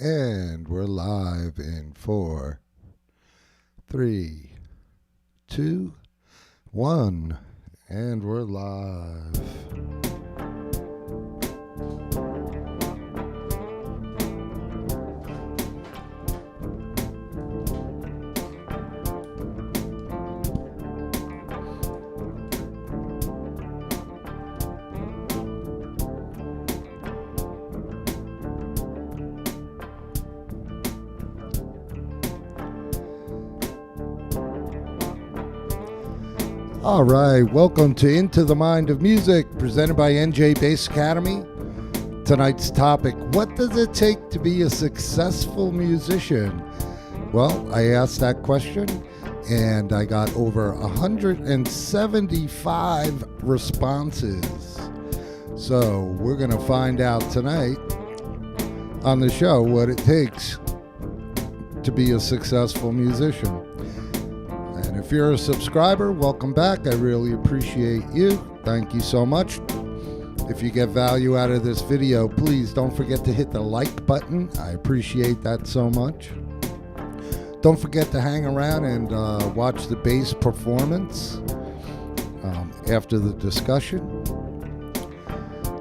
And we're live in four, three, two, one. And we're live. All right, welcome to Into the Mind of Music, presented by NJ Bass Academy. Tonight's topic: what does it take to be a successful musician? Well, I asked that question and I got over 175 responses. So we're going to find out tonight on the show what it takes to be a successful musician. And if you're a subscriber, welcome back. I really appreciate you. Thank you so much. If you get value out of this video, please don't forget to hit the like button. I appreciate that so much. Don't forget to hang around and watch the bass performance after the discussion.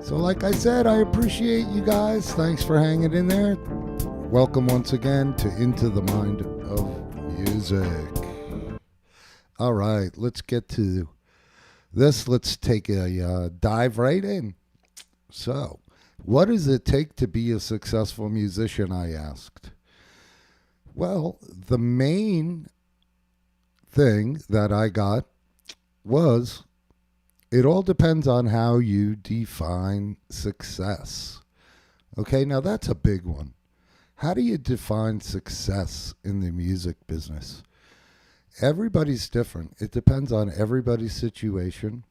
So like I said, I appreciate you guys. Thanks for hanging in there. Welcome once again to Into the Mind of Music. All right, let's get to this. Let's take a dive right in. So, what does it take to be a successful musician, I asked. Well, the main thing that I got was it all depends on how you define success. Okay, now that's a big one. How do you define success in the music business? Everybody's different. It depends on everybody's situation.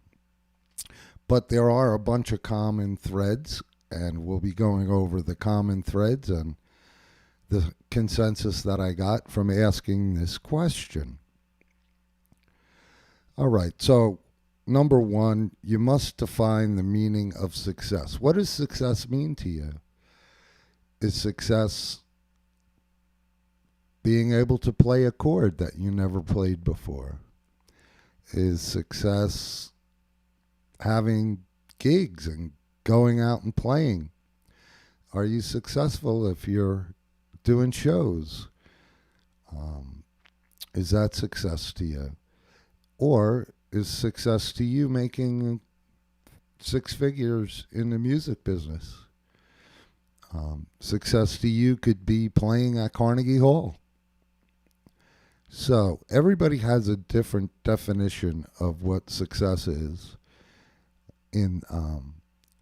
But there are a bunch of common threads, and we'll be going over the common threads and the consensus that I got from asking this question. All right, so number one, you must define the meaning of success. What does success mean to you? Is success being able to play a chord that you never played before? Is success having gigs and going out and playing? Are you successful if you're doing shows? Is that success to you? Or is success to you making six figures in the music business? Success to you could be playing at Carnegie Hall. So everybody has a different definition of what success is in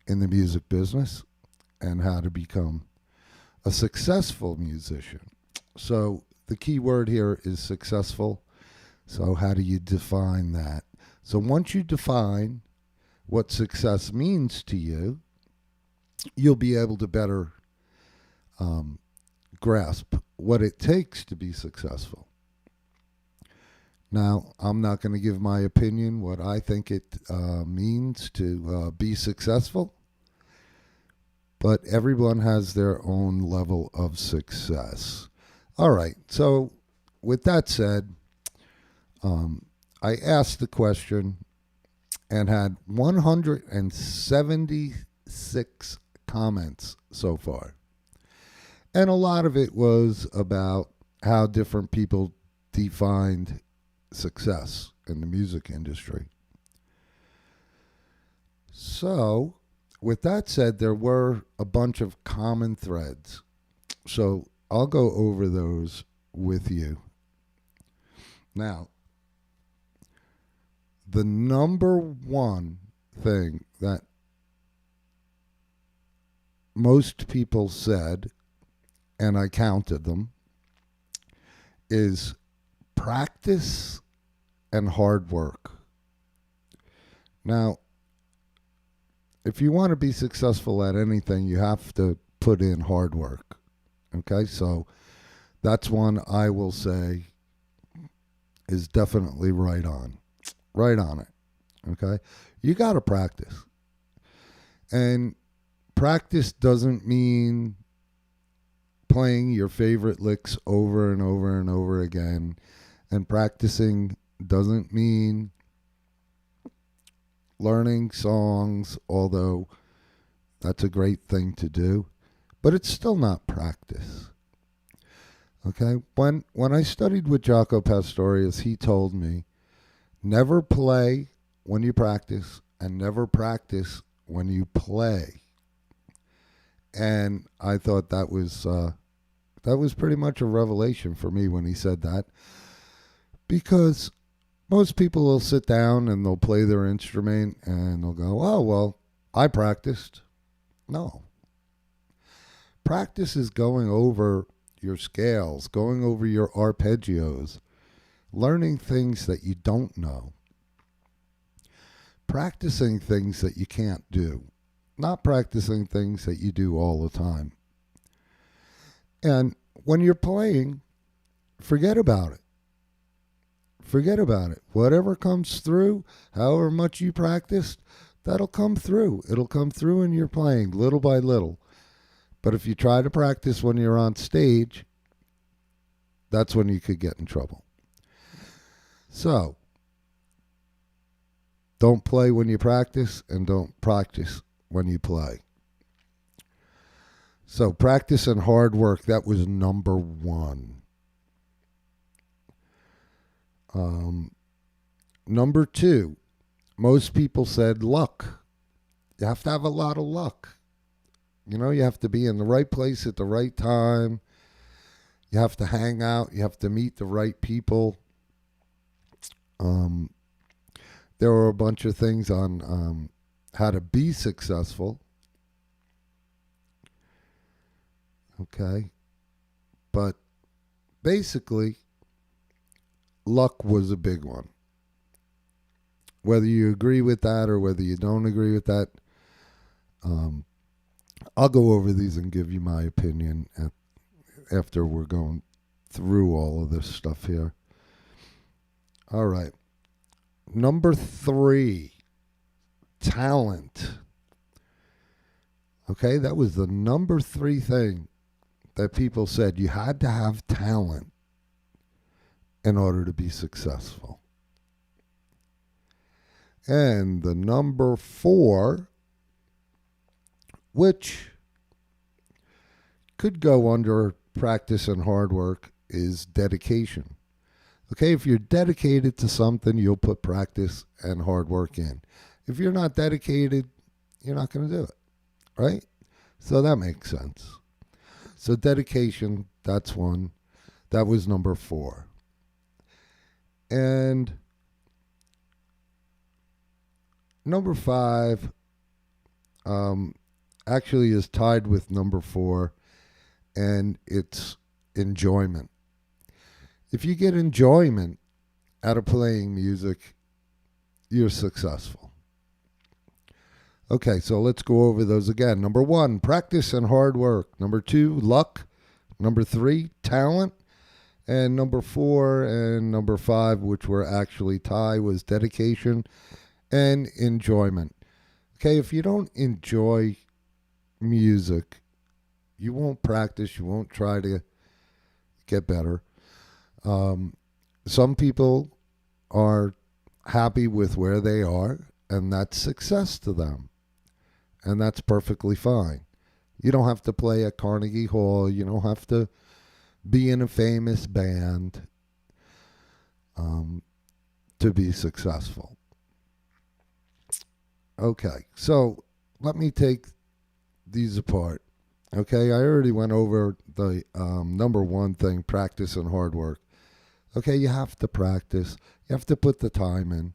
the music business and how to become a successful musician. So the key word here is successful. So how do you define that? So once you define what success means to you, you'll be able to better grasp what it takes to be successful. Now, I'm not going to give my opinion, what I think it means to be successful, but everyone has their own level of success. All right, so with that said, I asked the question and had 176 comments so far. And a lot of it was about how different people defined success in the music industry. So, with that said, there were a bunch of common threads. So, I'll go over those with you. Now, the number one thing that most people said, and I counted them, is practice and hard work. Now, if you want to be successful at anything, you have to put in hard work. Okay, so that's one I will say is definitely right on. Right on it. Okay, you got to practice. And practice doesn't mean playing your favorite licks over and over and over again. And practicing doesn't mean learning songs, although that's a great thing to do, but it's still not practice. Okay? When I studied with Jaco Pastorius, he told me, never play when you practice and never practice when you play. And I thought that was pretty much a revelation for me when he said that, because most people will sit down and they'll play their instrument and they'll go, oh, well, I practiced. No. Practice is going over your scales, going over your arpeggios, learning things that you don't know, practicing things that you can't do, not practicing things that you do all the time. And when you're playing, forget about it. Forget about it. Whatever comes through, however much you practiced, that'll come through. It'll come through in your playing little by little. But if you try to practice when you're on stage, that's when you could get in trouble. So, don't play when you practice and don't practice when you play. So, practice and hard work, that was number one. Number two, most people said luck. You have to have a lot of luck. You know, you have to be in the right place at the right time. You have to hang out. You have to meet the right people. There were a bunch of things on how to be successful. Okay. But basically, luck was a big one. Whether you agree with that or whether you don't agree with that, I'll go over these and give you my opinion after we're going through all of this stuff here. All right. Number 3, talent. Okay, that was the number 3 thing that people said. You had to have talent in order to be successful. And the number 4, which could go under practice and hard work, is dedication. Okay, if you're dedicated to something, you'll put practice and hard work in. If you're not dedicated, you're not going to do it, right? So that makes sense. So dedication, that's one. That was number 4. And number 5 actually is tied with number 4, and it's enjoyment. If you get enjoyment out of playing music, you're successful. Okay, so let's go over those again. Number 1, practice and hard work. Number 2, luck. Number 3, talent. And number 4 and number 5, which were actually tied, was dedication and enjoyment. Okay, if you don't enjoy music, you won't practice, you won't try to get better. Some people are happy with where they are, and that's success to them. And that's perfectly fine. You don't have to play at Carnegie Hall. You don't have to be in a famous band to be successful. Okay, so let me take these apart. Okay, I already went over the number 1 thing, practice and hard work. Okay, you have to practice. You have to put the time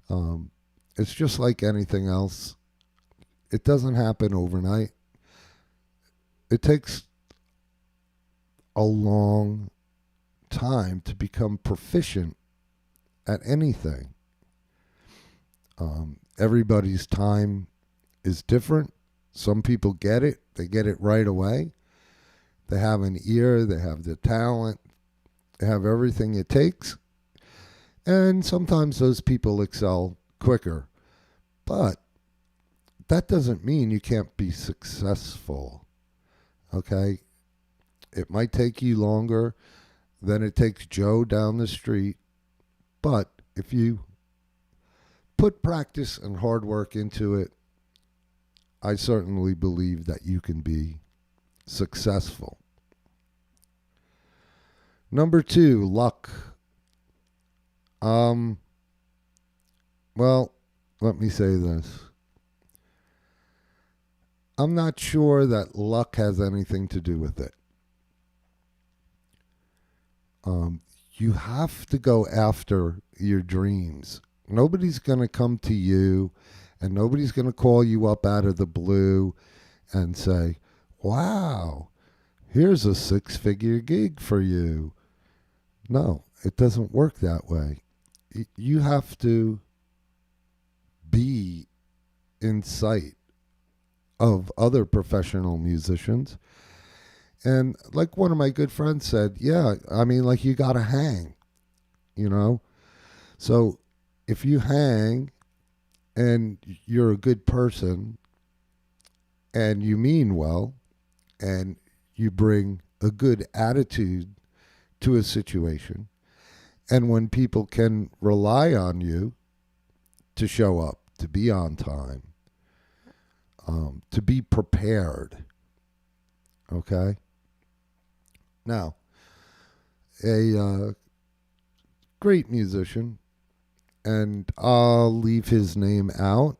in. It's just like anything else. It doesn't happen overnight. It takes a long time to become proficient at anything. Everybody's time is different. Some people get it. They get it right away. They have an ear. They have the talent. They have everything it takes. And sometimes those people excel quicker. But that doesn't mean you can't be successful. Okay? It might take you longer than it takes Joe down the street, but if you put practice and hard work into it, I certainly believe that you can be successful. Number 2, luck. Well, let me say this. I'm not sure that luck has anything to do with it. You have to go after your dreams. Nobody's going to come to you and nobody's going to call you up out of the blue and say, wow, here's a 6-figure gig for you. No, it doesn't work that way. You have to be in sight of other professional musicians. And like one of my good friends said, yeah, I mean, like you got to hang, you know? So if you hang and you're a good person and you mean well and you bring a good attitude to a situation, and when people can rely on you to show up, to be on time, to be prepared, okay? Now, a great musician, and I'll leave his name out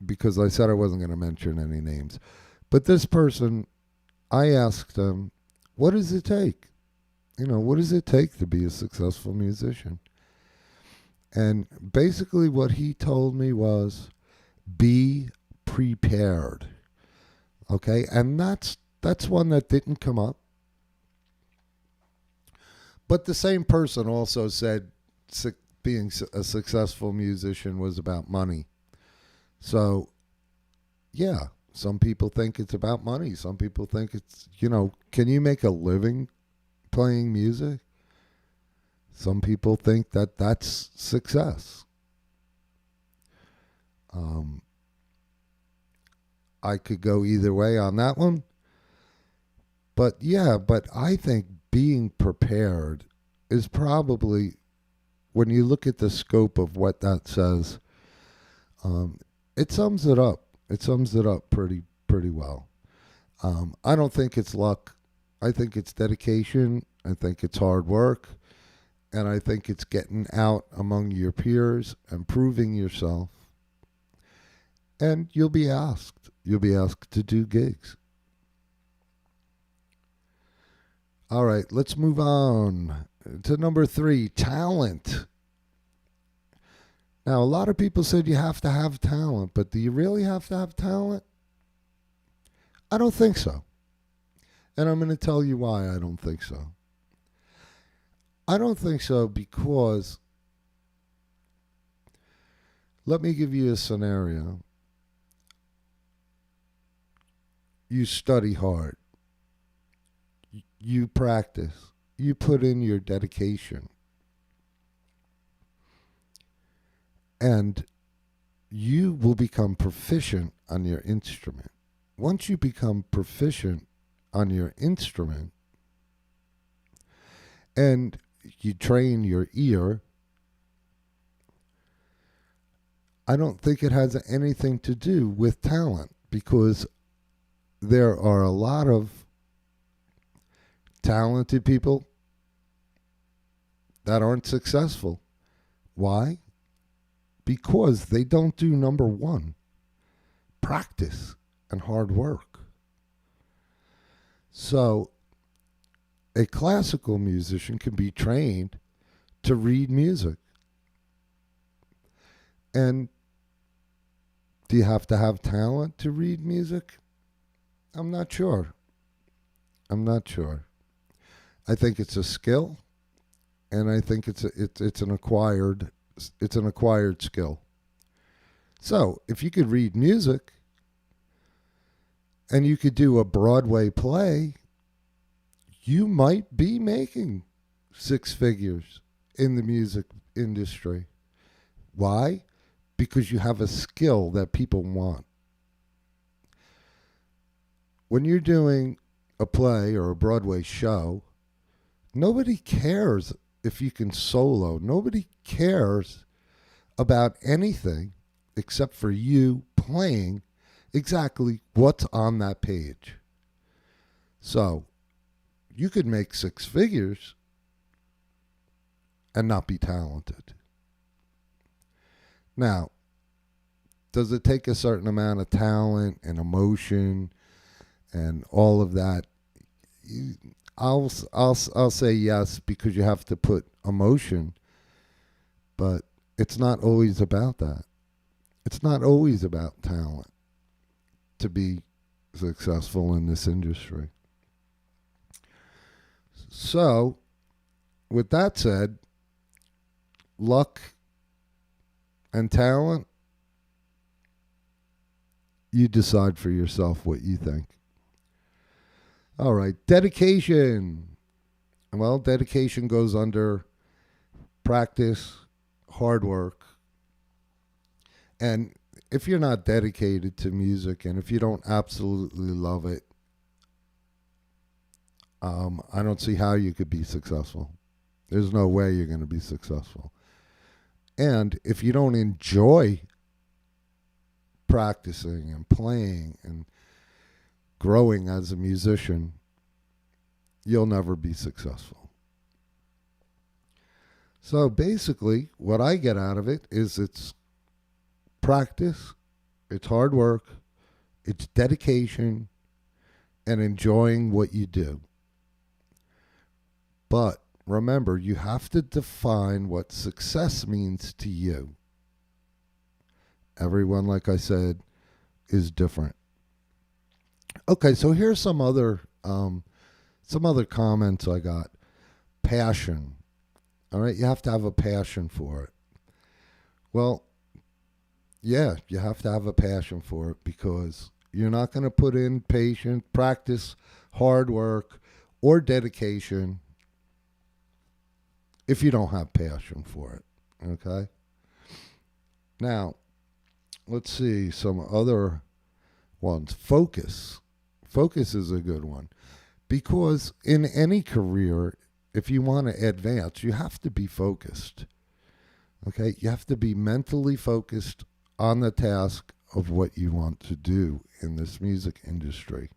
because I said I wasn't going to mention any names. But this person, I asked him, what does it take? You know, what does it take to be a successful musician? And basically what he told me was, be prepared. Okay? And that's one that didn't come up. But the same person also said being a successful musician was about money. So, yeah, some people think it's about money. Some people think it's, you know, can you make a living playing music? Some people think that that's success. I could go either way on that one. But yeah, but I think being prepared is probably, when you look at the scope of what that says, it sums it up. It sums it up pretty well. I don't think it's luck. I think it's dedication. I think it's hard work. And I think it's getting out among your peers and proving yourself. And you'll be asked. You'll be asked to do gigs. All right, let's move on to number 3, talent. Now, a lot of people said you have to have talent, but do you really have to have talent? I don't think so. And I'm going to tell you why I don't think so. I don't think so because, let me give you a scenario. You study hard. You practice. You put in your dedication. And you will become proficient on your instrument. Once you become proficient on your instrument and you train your ear, I don't think it has anything to do with talent, because there are a lot of talented people that aren't successful. Why? Because they don't do number 1, practice and hard work. So a classical musician can be trained to read music. And do you have to have talent to read music? I'm not sure. I think it's a skill, and I think it's an acquired skill. So, if you could read music and you could do a Broadway play, you might be making 6 figures in the music industry. Why? Because you have a skill that people want. When you're doing a play or a Broadway show, nobody cares if you can solo. Nobody cares about anything except for you playing exactly what's on that page. So you could make six figures and not be talented. Now, does it take a certain amount of talent and emotion and all of that? I'll say yes, because you have to put emotion, but it's not always about that. It's not always about talent to be successful in this industry. So, with that said, luck and talent, you decide for yourself what you think. All right, dedication. Well, dedication goes under practice, hard work. And if you're not dedicated to music and if you don't absolutely love it, I don't see how you could be successful. There's no way you're going to be successful. And if you don't enjoy practicing and playing and growing as a musician, you'll never be successful. So basically, what I get out of it is it's practice, it's hard work, it's dedication, and enjoying what you do. But remember, you have to define what success means to you. Everyone, like I said, is different. Okay, so here's some other comments I got. Passion. All right, you have to have a passion for it. Well, yeah, you have to have a passion for it, because you're not going to put in patience, practice, hard work, or dedication if you don't have passion for it. Okay? Now, let's see some other ones. Focus. Focus is a good one, because in any career, if you want to advance, you have to be focused. Okay? You have to be mentally focused on the task of what you want to do in this music industry.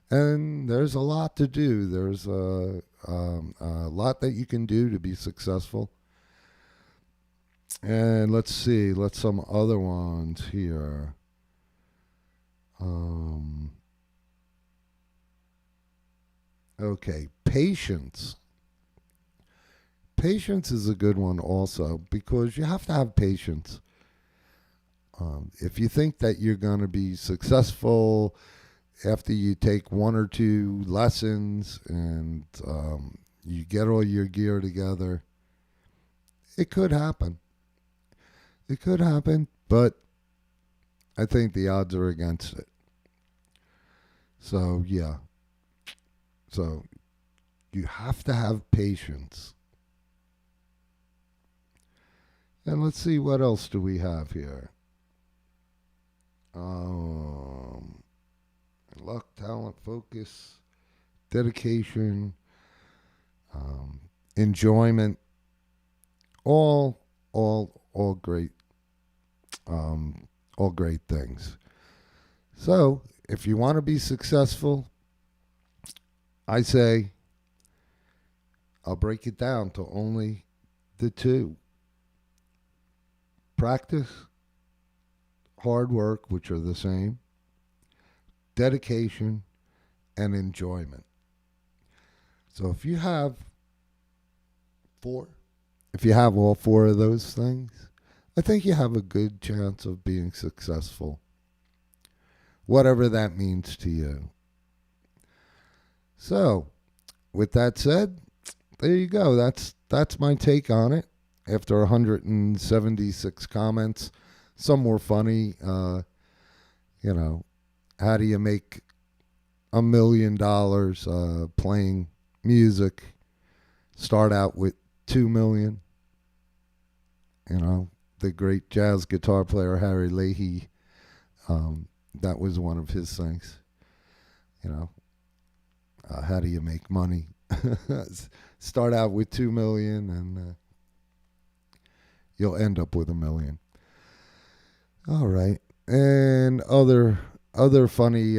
And there's a lot to do. There's a lot that you can do to be successful. And let's see, some other ones here. Okay, patience. Patience is a good one also, because you have to have patience. If you think that you're going to be successful after you take one or two lessons and you get all your gear together, it could happen. It could happen, but I think the odds are against it. So, yeah. So, you have to have patience. And let's see, what else do we have here? Luck, talent, focus, dedication, enjoyment, all great, all great things. So, if you want to be successful, I say, I'll break it down to only the two: practice, hard work, which are the same, dedication, and enjoyment. So if you have all four of those things, I think you have a good chance of being successful, whatever that means to you. So, with that said, there you go. That's my take on it. After 176 comments, some were funny. How do you make $1 million playing music? Start out with $2 million. The great jazz guitar player Harry Leahy. That was one of his things. How do you make money? Start out with 2 million and you'll end up with 1 million. All right. And other funny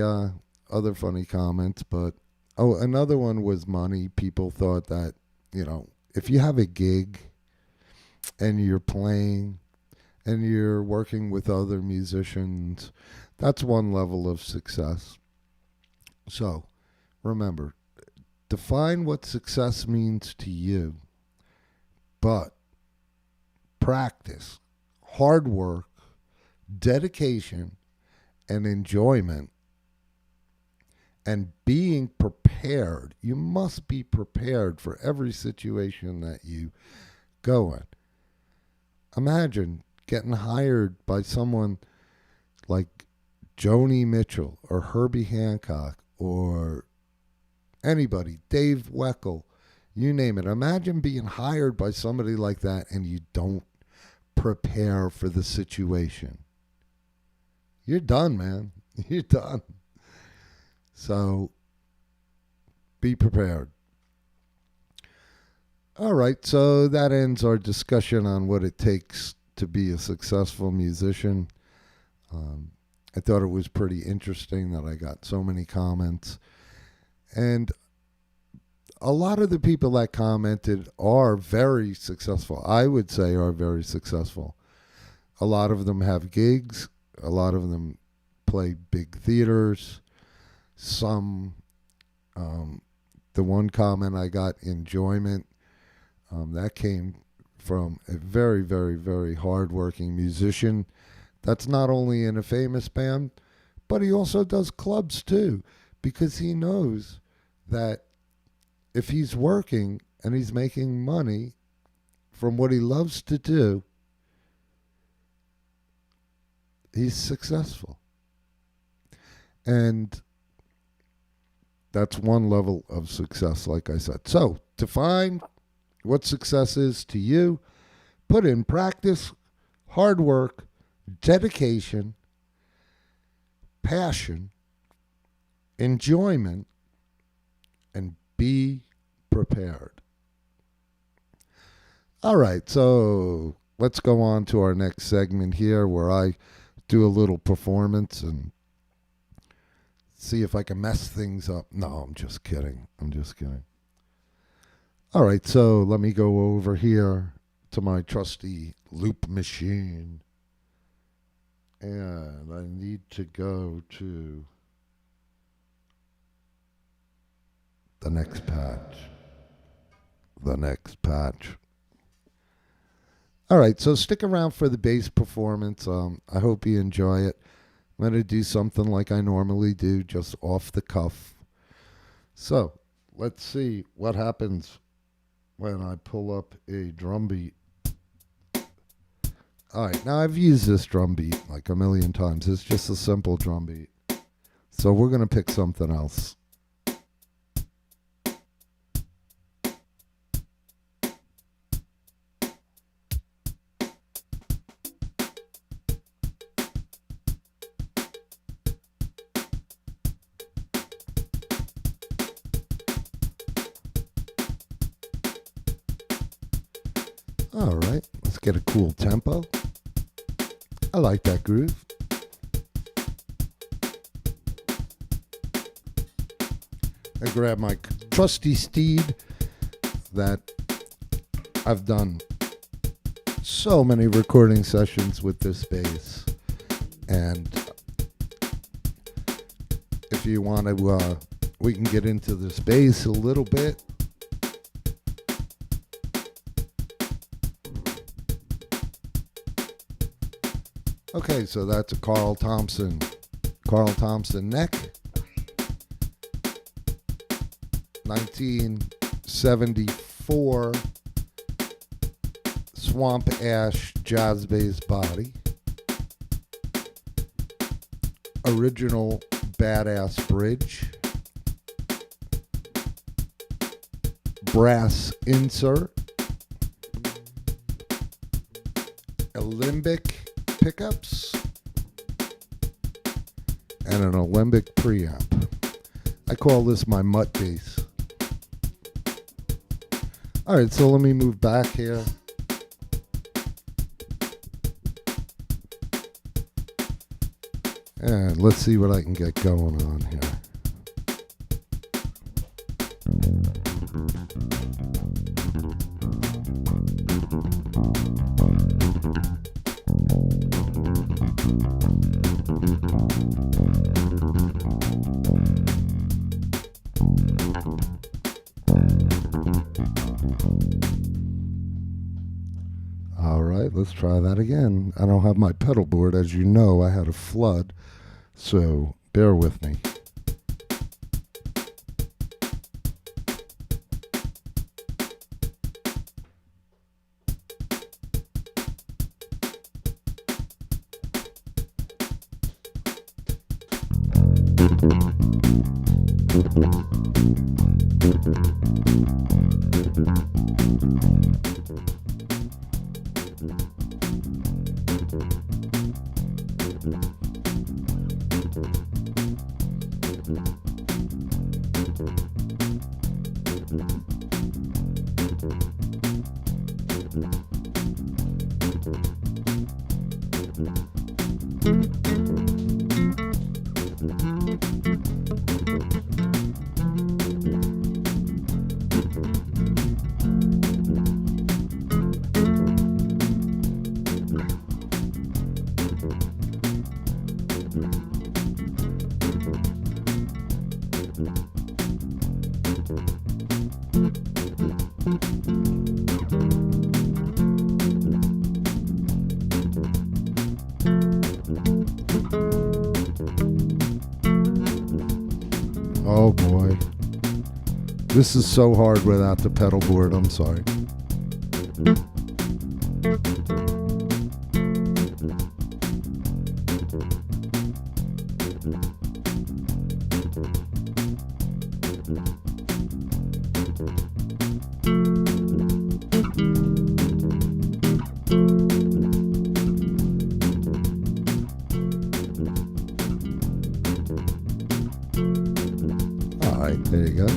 comments, but another one was money. People thought that, if you have a gig and you're playing and you're working with other musicians, that's one level of success. So, remember, define what success means to you, but practice, hard work, dedication, and enjoyment, and being prepared. You must be prepared for every situation that you go in. Imagine getting hired by someone like Joni Mitchell or Herbie Hancock or anybody, Dave Weckl, you name it. Imagine being hired by somebody like that and you don't prepare for the situation. You're done, man. You're done. So be prepared. All right, so that ends our discussion on what it takes to be a successful musician. I thought it was pretty interesting that I got so many comments. And a lot of the people that commented are very successful. I would say are very successful. A lot of them have gigs. A lot of them play big theaters. Some, the one comment I got, enjoyment, that came from a very, very, very hardworking musician that's not only in a famous band, but he also does clubs too, because he knows that if he's working and he's making money from what he loves to do, he's successful. And that's one level of success, like I said. So, define what success is to you. Put in practice, hard work, dedication, passion, enjoyment, and be prepared. All right, so let's go on to our next segment here where I do a little performance and see if I can mess things up. No, I'm just kidding. All right, so let me go over here to my trusty loop machine. And I need to go to the next patch. All right, so stick around for the bass performance. I hope you enjoy it. I'm going to do something like I normally do, just off the cuff. So, let's see what happens when I pull up a drum beat. All right, now I've used this drum beat like a million times. It's just a simple drum beat. So we're going to pick something else. All right, let's get a cool tempo. I like that groove. I grab my trusty steed that I've done so many recording sessions with this bass. And if you want to, we can get into this bass a little bit. Okay, so that's a Carl Thompson neck. 1974 Swamp Ash jazz bass body. Original badass bridge. Brass insert. Alembic pickups and an Alembic preamp. I I call this my mutt bass. All right, so let me move back here. And let's see what I can get going on here. All right, let's try that again. I don't have my pedal board. As you know, I had a flood, so bear with me. Oh boy. This is so hard without the pedal board. I'm sorry. All right, there you go.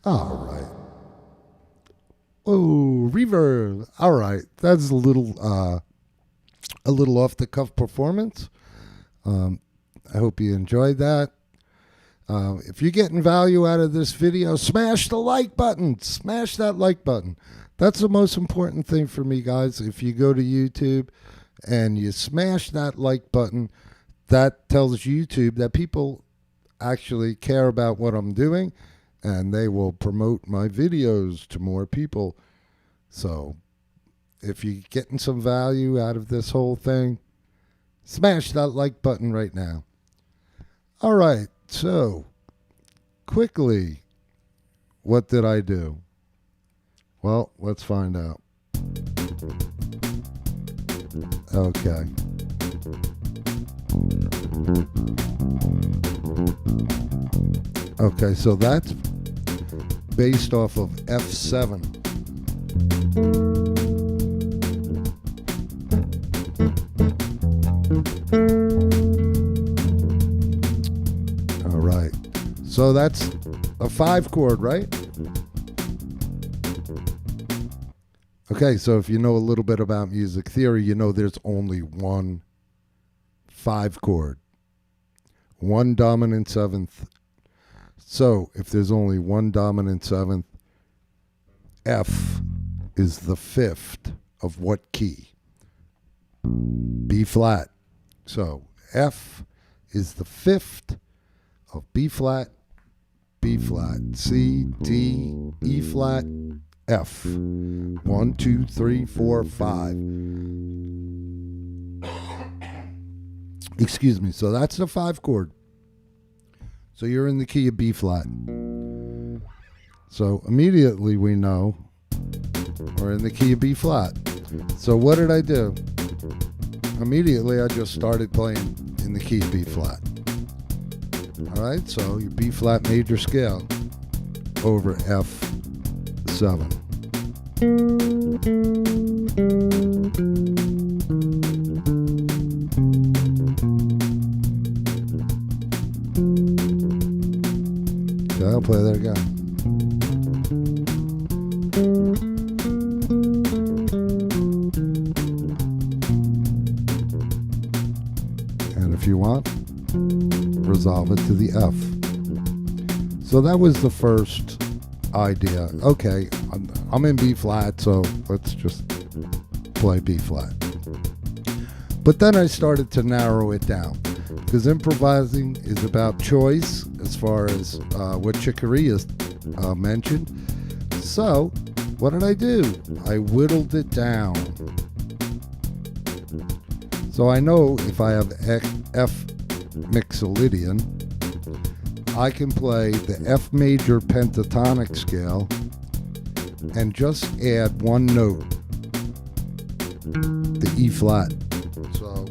All right. Oh, reverb. All right. That's a little off the cuff performance. I hope you enjoyed that. If you're getting value out of this video, smash the like button. Smash that like button. That's the most important thing for me, guys. If you go to YouTube and you smash that like button, that tells YouTube that people actually care about what I'm doing, and they will promote my videos to more people. So if you're getting some value out of this whole thing, smash that like button right now. All right, so quickly, what did I do? Well, let's find out. Okay. Okay, so that's based off of F7. All right. So that's a 5 chord, right? Okay, so if you know a little bit about music theory, you know there's only one 5 chord, one dominant 7th. So if there's only one dominant 7th, F is the 5th of what key? B flat. So F is the 5th of B flat, C, D, E flat, F. 1, 2, 3, 4, 5. Excuse me. So that's the 5 chord. So you're in the key of B flat. So immediately we know we're in the key of B flat. So what did I do? Immediately I just started playing in the key of B flat. All right, so your B flat major scale over F7. Okay, I'll play that again. And if you want, resolve it to the F. So that was the first idea. Okay, I'm in B flat, so let's just play B flat. But then I started to narrow it down, because improvising is about choice, as far as what Chick Corea mentioned. So what did I do? I whittled it down. So I know if I have F Mixolydian, I can play the F major pentatonic scale and just add one note, the E flat. So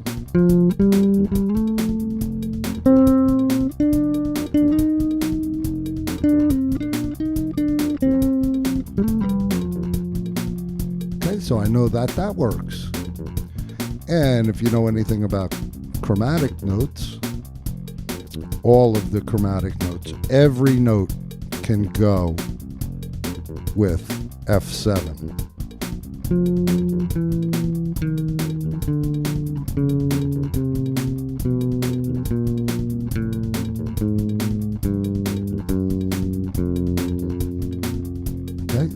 okay, so I know that that works. And if you know anything about chromatic notes, all of the chromatic notes, every note can go with F7. Okay,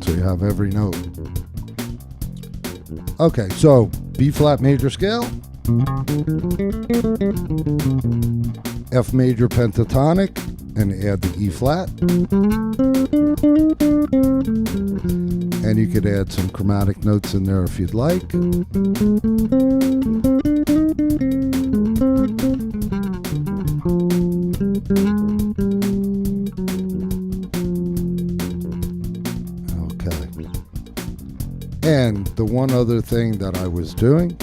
so you have every note. Okay, so B flat major scale, F major pentatonic, and add the E flat. And you could add some chromatic notes in there if you'd like. Okay. And the one other thing that I was doing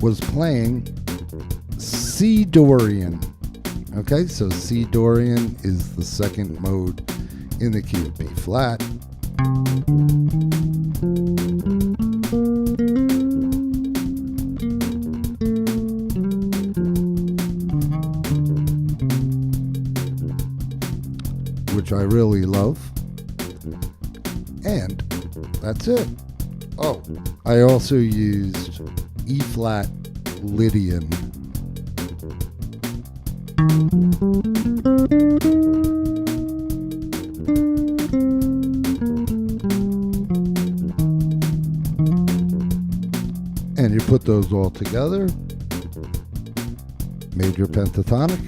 was playing C Dorian. Okay, so C Dorian is the second mode in the key of B flat. Which I really love. And that's it. Oh, I also used E flat Lydian. And you put those all together. Major pentatonic.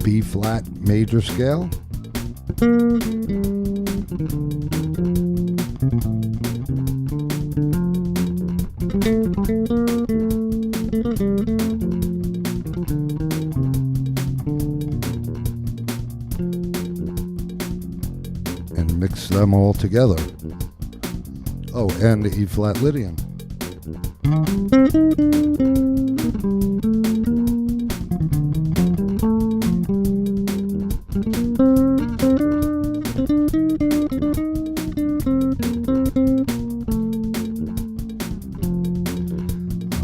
B flat major scale. And mix them all together. Oh, and the E flat Lydian.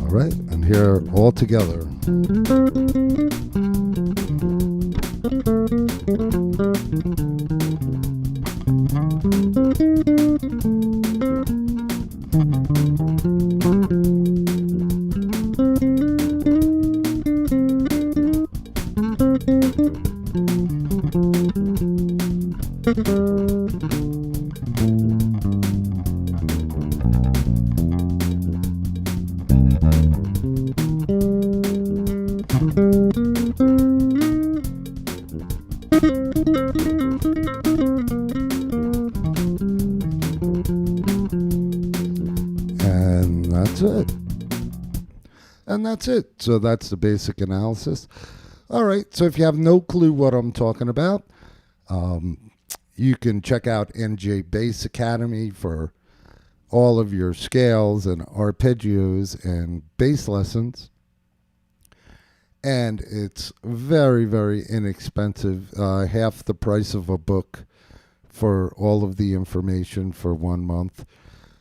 All right, and here all together. And that's it. And that's it. So that's the basic analysis. All right. So if you have no clue what I'm talking about, you can check out NJ Bass Academy for all of your scales and arpeggios and bass lessons. And it's very, very inexpensive, half the price of a book for all of the information for 1 month.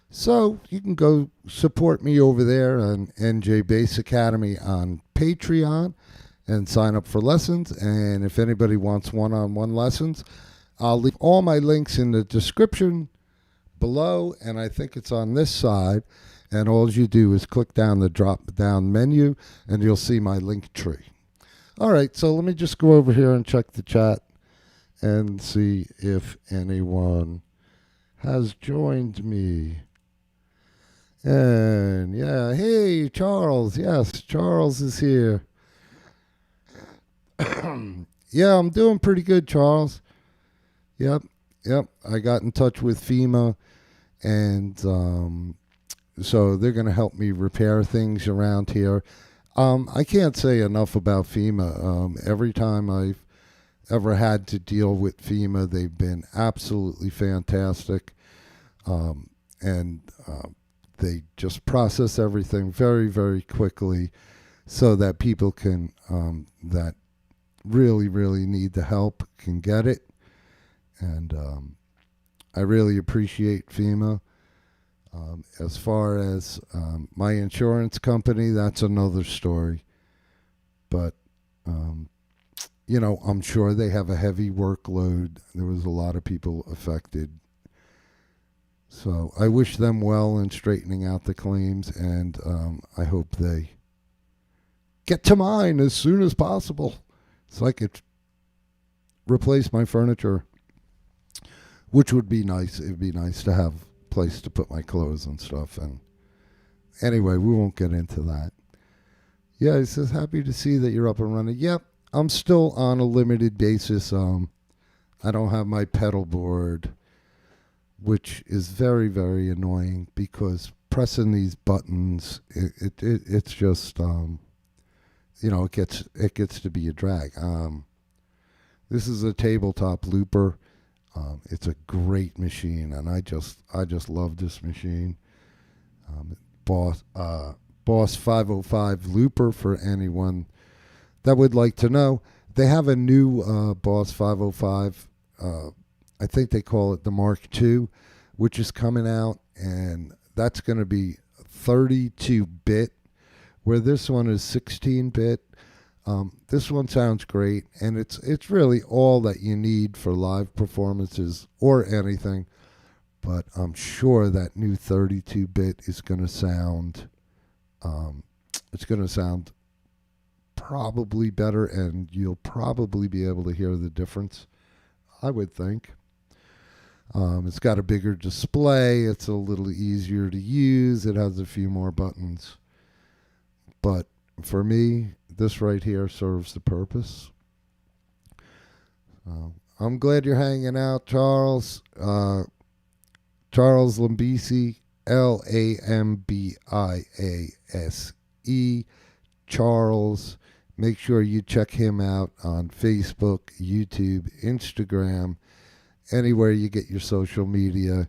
So you can go support me over there on NJ Bass Academy on Patreon and sign up for lessons. And if anybody wants one-on-one lessons, I'll leave all my links in the description below, and I think it's on this side. And all you do is click down the drop-down menu, and you'll see my link tree. All right, so let me just go over here and check the chat and see if anyone has joined me. And yeah, hey, Charles. Yes, Charles is here. Yeah, I'm doing pretty good, Charles. Yep, yep. I got in touch with FEMA, and so they're going to help me repair things around here. I can't say enough about FEMA. Every time I've ever had to deal with FEMA, they've been absolutely fantastic, and they just process everything very, very quickly, so that people can that really, really need the help can get it. And I really appreciate FEMA. As far as my insurance company, that's another story. But, I'm sure they have a heavy workload. There was a lot of people affected. So I wish them well in straightening out the claims, and I hope they get to mine as soon as possible so I could replace my furniture, which would be nice. It'd be nice to have a place to put my clothes and stuff. And anyway, we won't get into that. Yeah, he says, happy to see that you're up and running. Yep, I'm still on a limited basis. I don't have my pedal board, which is very, very annoying because pressing these buttons, it's just, it gets to be a drag. This is a tabletop looper. It's a great machine, and I just love this machine. Boss 505 looper for anyone that would like to know. They have a new Boss 505. I think they call it the Mark II, which is coming out, and that's going to be 32-bit, where this one is 16-bit. This one sounds great, and it's really all that you need for live performances or anything. But I'm sure that new 32-bit is going to sound, it's going to sound probably better, and you'll probably be able to hear the difference, I would think. It's got a bigger display. It's a little easier to use. It has a few more buttons. But for me, this right here serves the purpose. I'm glad you're hanging out, Charles. Charles Lambiase, Lambiase. Charles. Make sure you check him out on Facebook, YouTube, Instagram, anywhere you get your social media.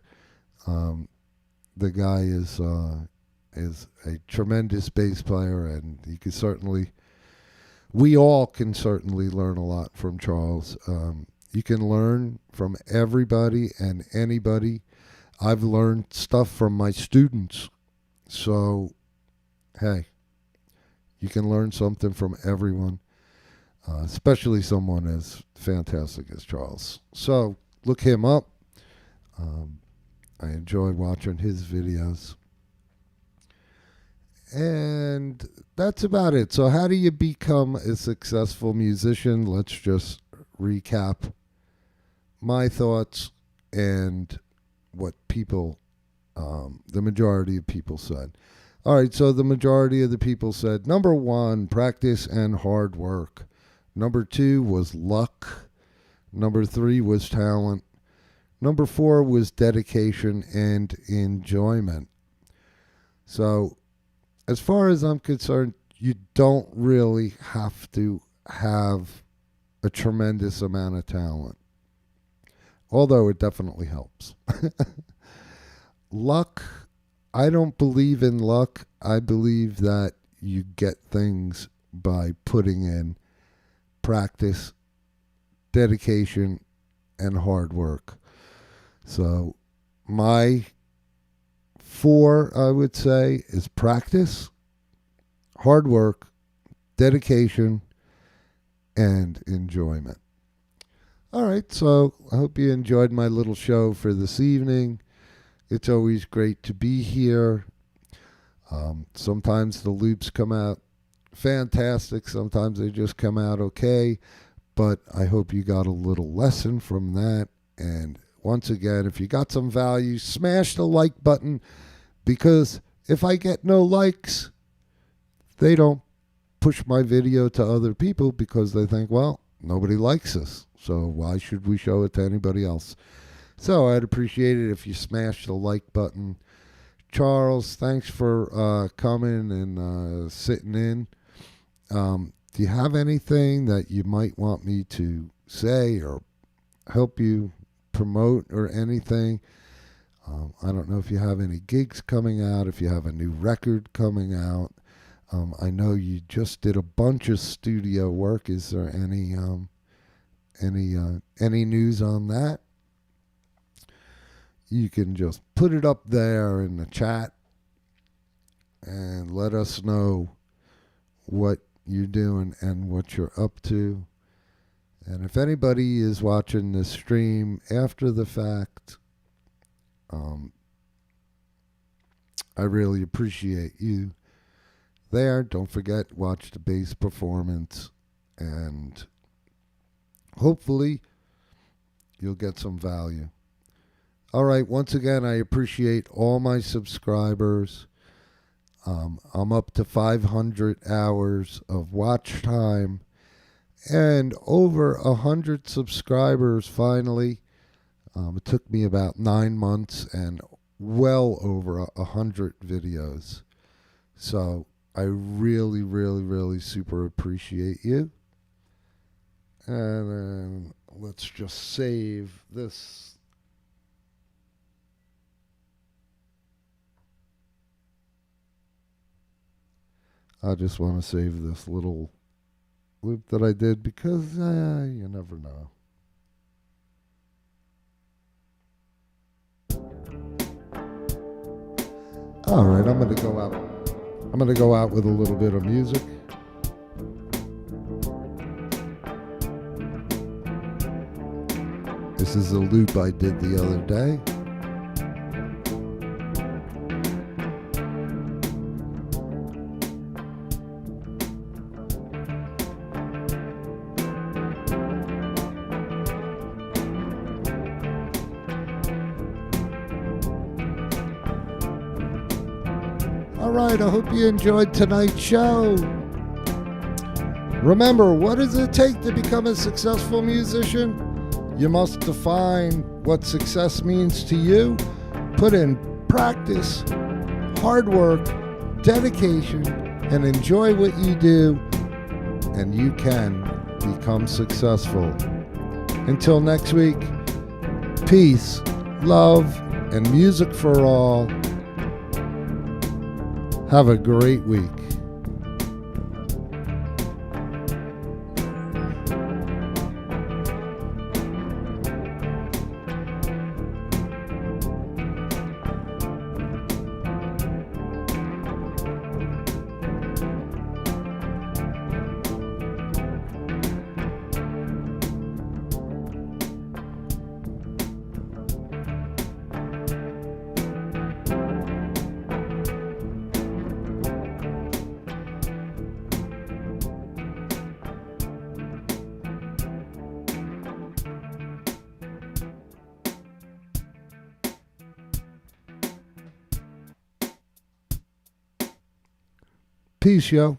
The guy is a tremendous bass player, and we all can certainly learn a lot from Charles. You can learn from everybody and anybody. I've learned stuff from my students. So, hey, you can learn something from everyone, especially someone as fantastic as Charles. So, look him up. I enjoy watching his videos. And that's about it. So how do you become a successful musician? Let's just recap my thoughts and what people, the majority of people said. All right, so the majority of the people said, number 1, practice and hard work. Number 2 was luck. Number 3 was talent. Number 4 was dedication and enjoyment. So, as far as I'm concerned, you don't really have to have a tremendous amount of talent, although it definitely helps. Luck, I don't believe in luck. I believe that you get things by putting in practice, dedication, and hard work. So my 4, I would say, is practice, hard work, dedication, and enjoyment. All right, so I hope you enjoyed my little show for this evening. It's always great to be here. Sometimes the loops come out fantastic. Sometimes they just come out okay. But I hope you got a little lesson from that. And once again, if you got some value, smash the like button, because if I get no likes, they don't push my video to other people because they think, well, nobody likes us. So why should we show it to anybody else? So I'd appreciate it if you smash the like button. Charles, thanks for coming and sitting in. Do you have anything that you might want me to say or help you promote or anything? I don't know if you have any gigs coming out, if you have a new record coming out. I know you just did a bunch of studio work. Is there any news on that? You can just put it up there in the chat and let us know what you're doing and what you're up to. And if anybody is watching this stream after the fact, I really appreciate you there. Don't forget, watch the bass performance, and hopefully you'll get some value. All right, once again, I appreciate all my subscribers. I'm up to 500 hours of watch time and over 100 subscribers finally. It took me about 9 months and well over 100 videos. So I really, really, really super appreciate you. And then let's just save this. I just want to save this little loop that I did because you never know. All right, I'm going to go out. I'm going to go out with a little bit of music. This is a loop I did the other day. All right, I hope you enjoyed tonight's show. Remember, what does it take to become a successful musician? You must define what success means to you, put in practice, hard work, dedication, and enjoy what you do, and you can become successful. Until next week, peace, love, and music for all. Have a great week. Peace, yo.